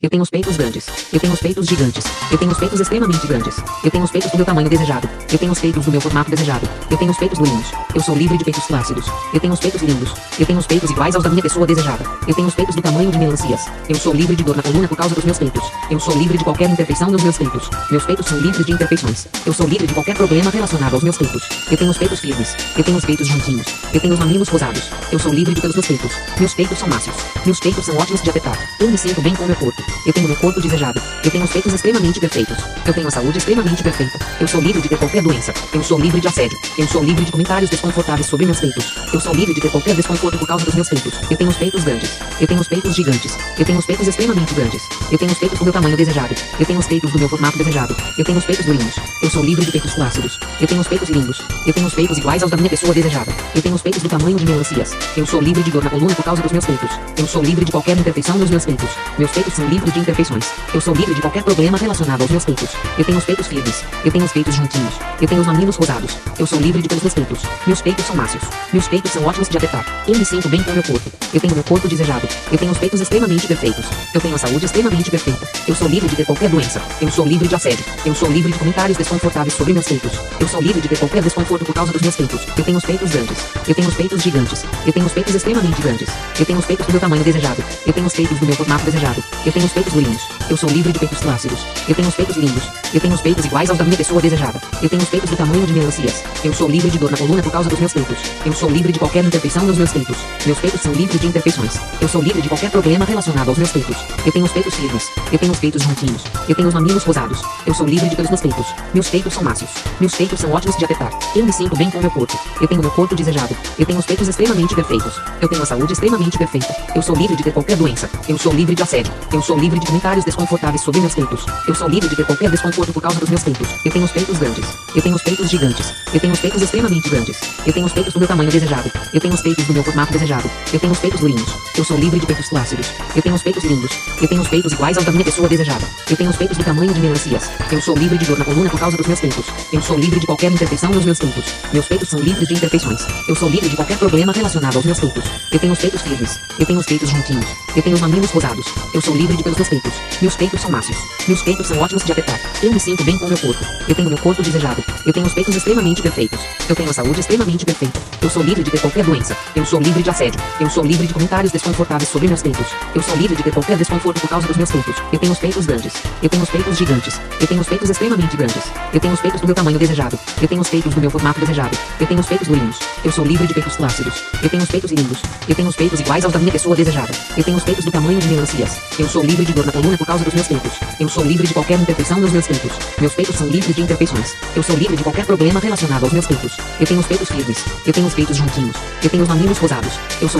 Eu tenho os peitos grandes. Eu tenho os peitos gigantes. Eu tenho os peitos extremamente grandes. Eu tenho os peitos do meu tamanho desejado. Eu tenho os peitos do meu formato desejado. Eu tenho os peitos durinhos. Eu sou livre de peitos flácidos. Eu tenho os peitos lindos. Eu tenho os peitos iguais aos da minha pessoa desejada. Eu tenho os peitos do tamanho de melancias. Eu sou livre de dor na coluna por causa dos meus peitos. Eu sou livre de qualquer imperfeição nos meus peitos. Meus peitos são livres de imperfeições. Eu sou livre de qualquer problema relacionado aos meus peitos. Eu tenho os peitos firmes. Eu tenho os peitos juntinhos. Eu tenho os mamilos rosados. Eu sou livre de pelos meus peitos. Meus peitos são mácios. Meus peitos são ótimos de apertar. Eu me sinto bem com o meu corpo. Eu tenho meu corpo desejado. Eu tenho os peitos extremamente perfeitos. Eu tenho a saúde extremamente perfeita. Eu sou livre de ter qualquer doença. Eu sou livre de assédio. Eu sou livre de comentários desconfortáveis sobre meus peitos. Eu sou livre de ter qualquer desconforto por causa dos meus peitos. Eu tenho os peitos grandes. Eu tenho os peitos gigantes. Eu tenho os peitos extremamente grandes. Eu tenho os peitos do meu tamanho desejado. Eu tenho os peitos do meu formato desejado. Eu tenho os peitos durinhos. Eu sou livre de peitos flácidos. Eu tenho os peitos lindos. Eu tenho os peitos iguais aos da minha pessoa desejada. Eu tenho os peitos do tamanho de melancias. Eu sou livre de dor na coluna por causa dos meus peitos. Eu sou livre de qualquer imperfeição nos meus peitos. Meus peitos são livres de imperfeições. Eu sou livre de qualquer problema relacionado aos meus peitos. Eu tenho os peitos firmes. Eu tenho os peitos juntinhos. Eu tenho os mamilos rosados. Eu sou livre de pelos meus peitos. Meus peitos são mácios. Meus peitos são ótimos de apertar. Eu me sinto bem com o meu corpo. Eu tenho meu corpo desejado. Eu tenho os peitos extremamente perfeitos. Eu tenho a saúde extremamente perfeita. Eu sou livre de ter qualquer doença. Eu sou livre de assédio. Eu sou livre de comentários desconfortáveis sobre meus peitos. Eu sou livre de ter qualquer desconforto por causa dos meus peitos. Eu tenho os peitos grandes. Eu tenho os peitos gigantes. Eu tenho os peitos extremamente grandes. Eu tenho os peitos do meu tamanho desejado. Eu tenho os peitos do meu formato desejado. Eu tenho os peitos durinhos. Eu sou livre de peitos flácidos. Eu tenho os peitos lindos. Eu tenho os peitos iguais aos da minha pessoa desejada. Eu tenho os peitos do tamanho de melancias. Eu sou livre de dor na coluna por causa dos meus peitos. Eu sou livre de qualquer imperfeição nos meus peitos. Meus peitos são livres de imperfeições. Eu sou livre de qualquer problema relacionado aos meus peitos. Eu tenho os peitos firmes. Eu tenho os peitos juntinhos. Eu tenho os mamilos rosados. Eu sou livre de pelos meus peitos. Meus peitos são mácios. Meus peitos são ótimos de apertar. Eu me sinto bem com o meu corpo. Eu tenho meu corpo desejado. Eu tenho os peitos extremamente perfeitos. Eu tenho a saúde extremamente perfeita. Eu sou livre de ter qualquer doença. Eu sou livre de assédio. Eu sou livre de comentários desconfortáveis sobre meus peitos. Eu sou livre de ter qualquer desconforto por causa dos meus peitos. Eu tenho os peitos grandes. Eu tenho os peitos gigantes. Eu tenho os peitos extremamente grandes. Eu tenho os peitos do meu tamanho desejado. Eu tenho os peitos do meu formato desejado. Eu tenho os peitos durinhos. Eu sou livre de peitos flácidos. Eu tenho os peitos lindos. Eu tenho os peitos iguais aos da minha pessoa desejada. Eu tenho os peitos do tamanho de melancias. Eu sou livre de dor na coluna por causa dos meus peitos. Eu sou livre de qualquer imperfeição nos meus peitos. Meus peitos são livres de imperfeições. Eu sou livre de qualquer problema relacionado aos meus peitos. Eu tenho os peitos firmes. Eu tenho os peitos juntinhos. Eu tenho os mamilos rosados. Eu sou livre de pelos meus peitos. Meus peitos são mácios. Meus peitos são ótimos de apertar. Eu me sinto bem com o meu corpo. Eu tenho meu corpo desejado. Eu tenho os peitos extremamente perfeitos. Eu tenho a saúde extremamente perfeita. Eu sou livre de ter qualquer doença. Eu sou livre de assédio. Eu sou livre de comentários desconfortáveis sobre meus peitos. Eu sou livre de ter qualquer desconforto por causa dos meus peitos. Eu tenho os peitos grandes. Eu tenho os peitos gigantes. Eu tenho os peitos extremamente grandes. Eu tenho os peitos do meu tamanho desejado. Eu tenho os peitos do meu formato desejado. Eu tenho os peitos durinhos. Eu sou livre de peitos flácidos. Eu tenho os peitos lindos. Eu tenho os peitos iguais aos da minha pessoa desejada. Eu tenho os peitos do tamanho de melancias. Eu sou livre de dor na coluna por causa dos meus peitos. Eu sou livre de qualquer imperfeição nos meus peitos. Meus peitos são livres de imperfeições. Eu sou livre de qualquer problema relacionado aos meus peitos. Eu tenho os peitos firmes. Eu tenho os peitos juntinhos. Eu tenho os mamilos rosados. Eu sou